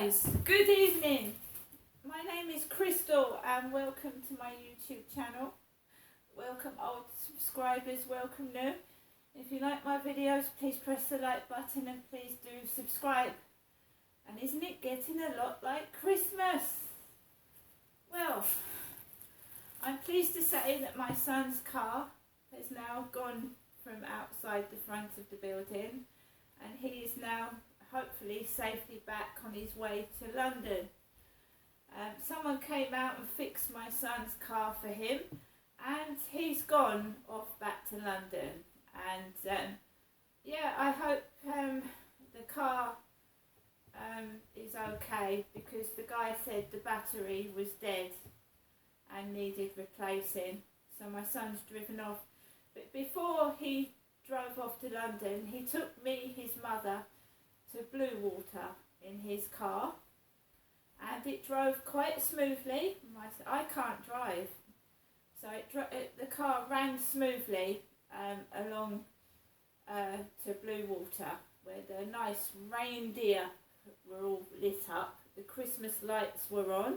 guys, good evening. My name is Crystal and welcome to my YouTube channel. Welcome old subscribers, welcome new. If you like my videos, please press the like button and please do subscribe. And isn't it getting a lot like Christmas? Well, I'm pleased to say that my son's car has now gone from outside the front of the building and he is now hopefully safely back on his way to London. Someone came out and fixed my son's car for him and he's gone off back to London. And yeah, I hope the car is okay, because the guy said the battery was dead and needed replacing. So my son's driven off. But before he drove off to London, he took me, his mother, to Bluewater in his car, and it drove quite smoothly. I can't drive, so the car ran smoothly along to Bluewater, where the nice reindeer were all lit up, the Christmas lights were on,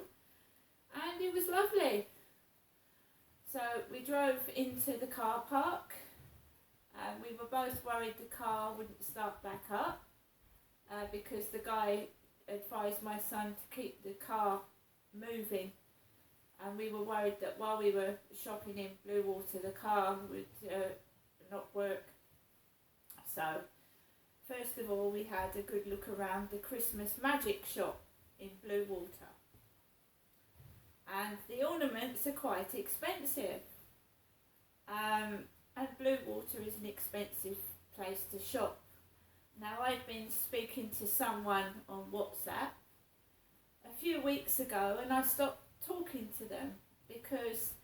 and it was lovely. So we drove into the car park, and we were both worried the car wouldn't start back up. Because the guy advised my son to keep the car moving, and we were worried that while we were shopping in Bluewater the car would not work. So first of all we had a good look around the Christmas magic shop in Bluewater, and the ornaments are quite expensive, and Bluewater is an expensive place to shop. Now, I've been speaking to someone on WhatsApp a few weeks ago and I stopped talking to them because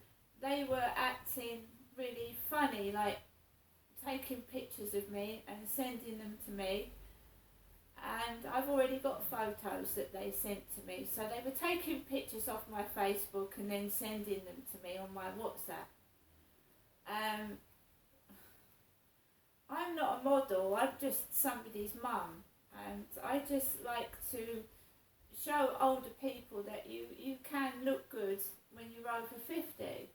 they were acting really funny, like taking pictures of me and sending them to me, and I've already got photos that they sent to me. So they were taking pictures off my Facebook and then sending them to me on my WhatsApp. I'm not a model, I'm just somebody's mum, and I just like to show older people that you can look good when you're over 50.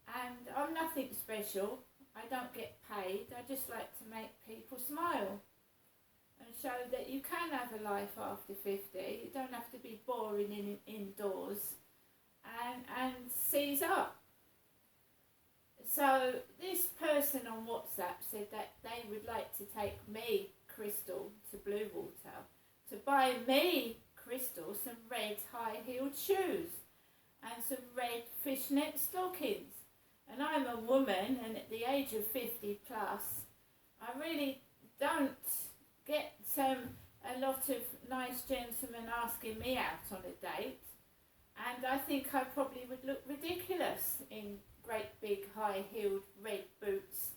And I'm nothing special, I don't get paid, I just like to make people smile and show that you can have a life after 50. You don't have to be boring indoors and seize up. So this person on WhatsApp said that they would like to take me, Crystal, to Bluewater to buy me, Crystal, some red high-heeled shoes and some red fishnet stockings. And I'm a woman, and at the age of 50 plus, I really don't get a lot of nice gentlemen asking me out on a date, and I think I probably would look ridiculous in great big high-heeled red boots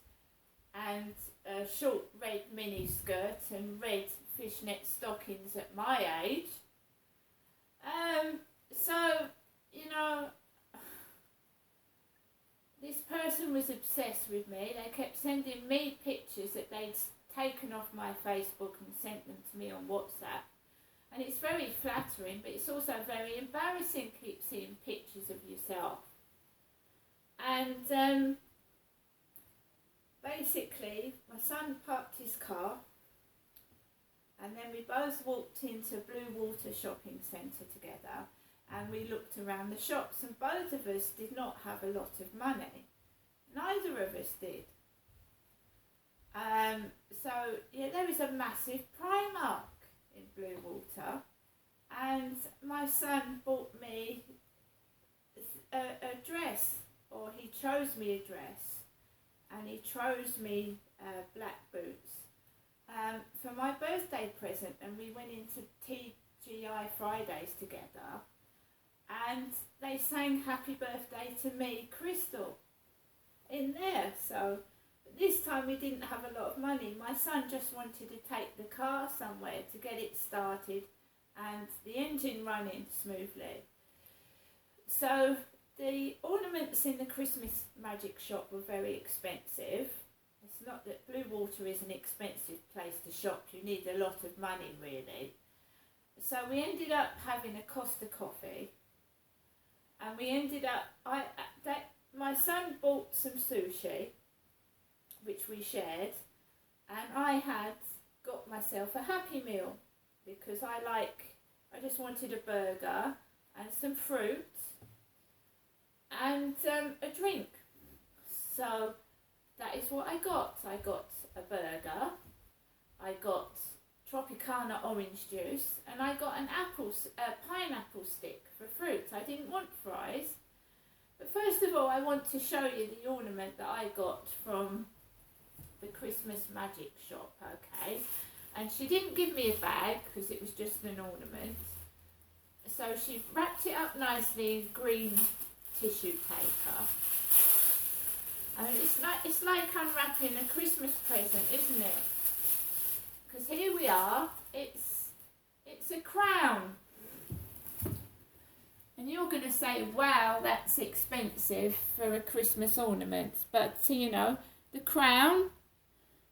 and a short red mini skirt and red fishnet stockings at my age. So, you know, this person was obsessed with me. They kept sending me pictures that they'd taken off my Facebook and sent them to me on WhatsApp. And it's very flattering, but it's also very embarrassing to keep seeing pictures of yourself. And basically my son parked his car and then we both walked into Bluewater shopping centre together and we looked around the shops, and both of us did not have a lot of money. Neither of us did. So yeah, there is a massive Primark in Bluewater, and my son bought me a dress, or he chose me a dress, and he chose me black boots for my birthday present, and we went into TGI Fridays together, and they sang happy birthday to me, Crystal, in there. So this time we didn't have a lot of money. My son just wanted to take the car somewhere to get it started and the engine running smoothly. So the ornaments in the Christmas magic shop were very expensive. It's not that Bluewater is an expensive place to shop. You need a lot of money, really. So we ended up having a Costa coffee, and we ended up, my son bought some sushi, which we shared, and I had got myself a Happy Meal because I just wanted a burger and some fruit and a drink. So that is what I got. I got a burger, I got Tropicana orange juice, and I got a pineapple stick for fruit. I didn't want fries. But first of all, I want to show you the ornament that I got from the Christmas Magic shop, okay? And she didn't give me a bag because it was just an ornament. So she wrapped it up nicely in green tissue paper. I mean, it's like unwrapping a Christmas present, isn't it? Because here we are, it's a crown. And you're going to say, wow, that's expensive for a Christmas ornament. But, you know, the crown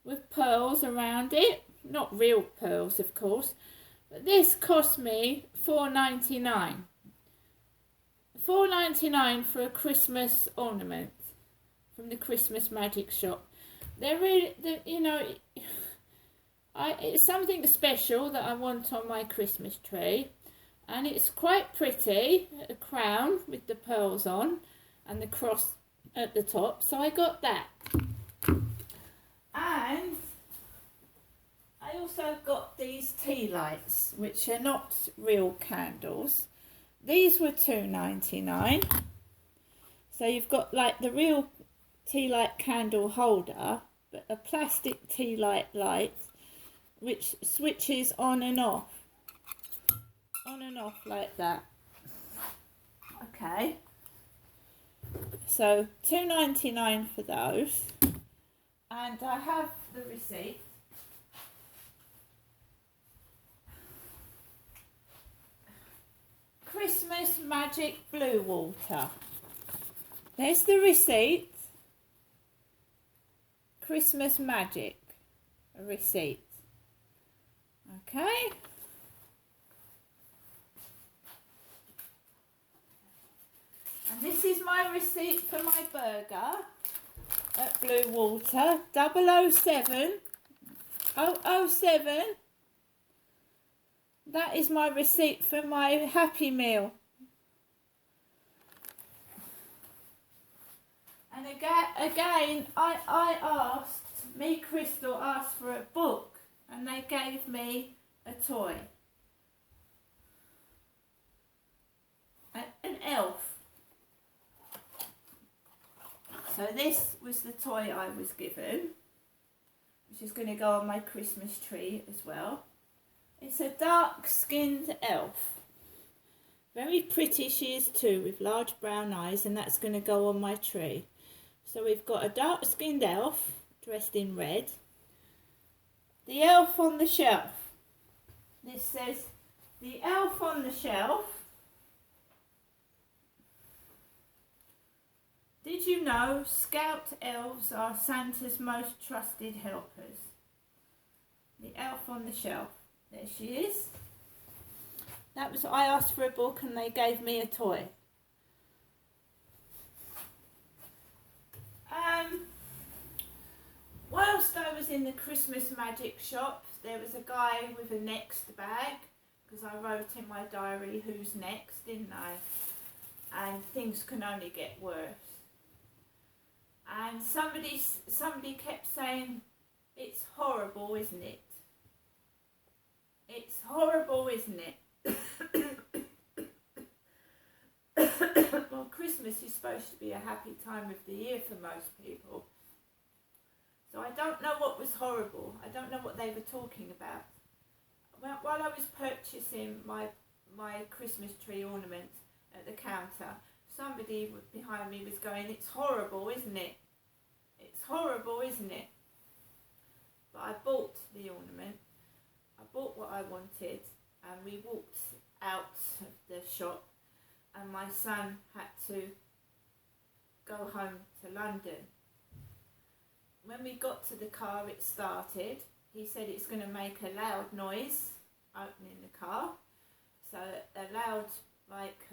with pearls around it, not real pearls, of course, but this cost me $4.99. $4.99 for a Christmas ornament from the Christmas Magic shop. They're really, you know, it's something special that I want on my Christmas tree, and it's quite pretty, a crown with the pearls on and the cross at the top, so I got that. And I also got these tea lights, which are not real candles. These were $2.99. So you've got like the real tea light candle holder, but a plastic tea light which switches on and off like that. Okay, so $2.99 for those, and I have the receipt. Christmas Magic Blue Water. There's the receipt. Christmas Magic, a receipt. Okay. And this is my receipt for my burger at Blue Water, 007. That is my receipt for my Happy Meal. And again, Crystal asked for a book, and they gave me a toy. An elf. So this was the toy I was given, which is going to go on my Christmas tree as well. It's a dark-skinned elf. Very pretty she is too, with large brown eyes, and that's going to go on my tree. So we've got a dark-skinned elf dressed in red. The elf on the shelf. This says, the elf on the shelf. Did you know Scout elves are Santa's most trusted helpers? The elf on the shelf. There she is. That was, I asked for a book and they gave me a toy. Whilst I was in the Christmas Magic shop, there was a guy with a next bag, because I wrote in my diary who's next, didn't I? And things can only get worse. And somebody kept saying, it's horrible, isn't it? It's horrible, isn't it? Well, Christmas is supposed to be a happy time of the year for most people. So I don't know what was horrible. I don't know what they were talking about. While I was purchasing my Christmas tree ornament at the counter, somebody behind me was going, it's horrible, isn't it? It's horrible, isn't it? But I bought the ornament. I bought what I wanted, and we walked out of the shop, and my son had to go home to London. When we got to the car, it started. He said it's going to make a loud noise opening the car. So a loud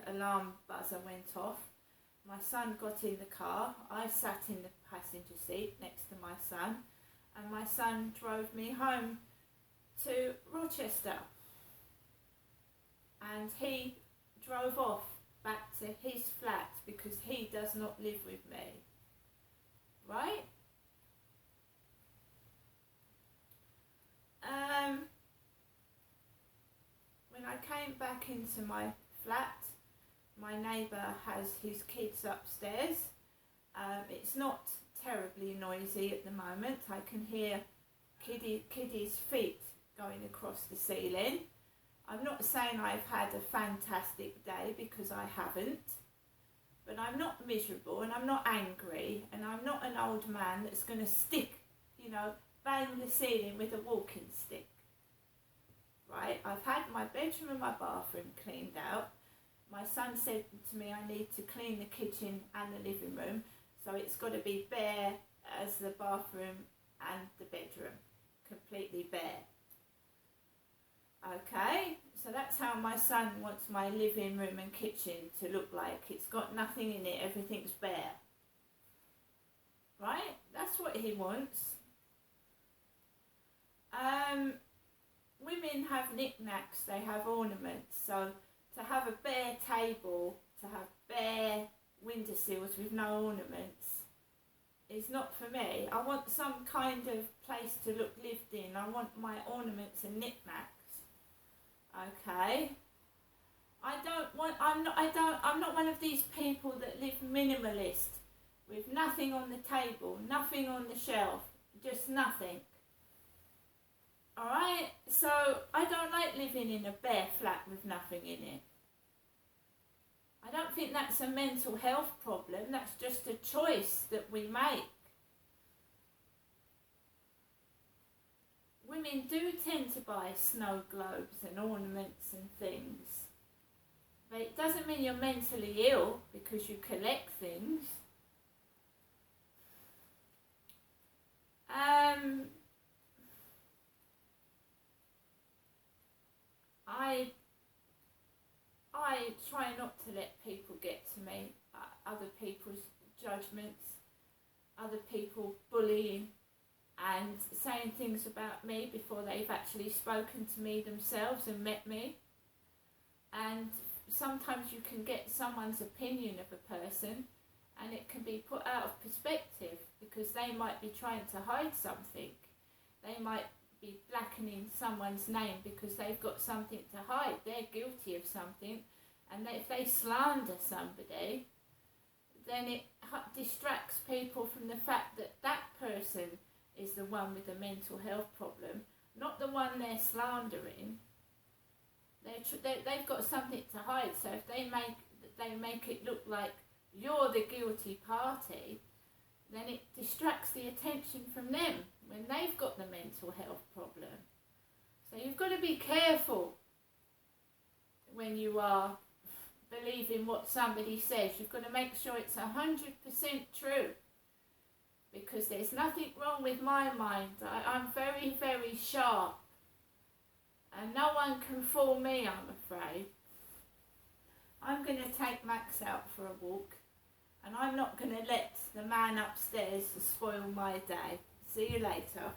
alarm buzzer went off. My son got in the car. I sat in the passenger seat next to my son, and my son drove me home to Rochester. And he drove off back to his flat because he does not live with me. Right? When I came back into my flat, my neighbour has his kids upstairs. It's not terribly noisy at the moment. I can hear Kiddy's feet going across the ceiling. I'm not saying I've had a fantastic day, because I haven't, but I'm not miserable and I'm not angry, and I'm not an old man that's going to bang the ceiling with a walking stick. Right? I've had my bedroom and my bathroom cleaned out. My son said to me I need to clean the kitchen and the living room, so it's got to be bare as the bathroom and the bedroom, completely bare. Okay, so that's how my son wants my living room and kitchen to look like. It's got nothing in it, everything's bare. Right? That's what he wants. Women have knickknacks, they have ornaments, so to have a bare table, to have bare windowsills with no ornaments is not for me. I want some kind of place to look lived in. I want my ornaments and knickknacks. Okay? I'm not one of these people that live minimalist, with nothing on the table, nothing on the shelf, just nothing. Alright? So I don't like living in a bare flat with nothing in it. I don't think that's a mental health problem, that's just a choice that we make. Women do tend to buy snow globes and ornaments and things. But it doesn't mean you're mentally ill because you collect things. I try not to let people get to me, other people's judgments, other people bullying and saying things about me before they've actually spoken to me themselves and met me. And sometimes you can get someone's opinion of a person and it can be put out of perspective because they might be trying to hide something. They might be blackening someone's name because they've got something to hide. They're guilty of something, and if they slander somebody, then it distracts people from the fact that that person is the one with a mental health problem, not the one they're slandering. They've got something to hide, so if they make it look like you're the guilty party, then it distracts the attention from them when they've got the mental health problem. So you've got to be careful when you are believing what somebody says. You've got to make sure it's 100% true, because there's nothing wrong with my mind. I'm very, very sharp, and no one can fool me, I'm afraid. I'm going to take Max out for a walk, and I'm not going to let the man upstairs spoil my day. See you later.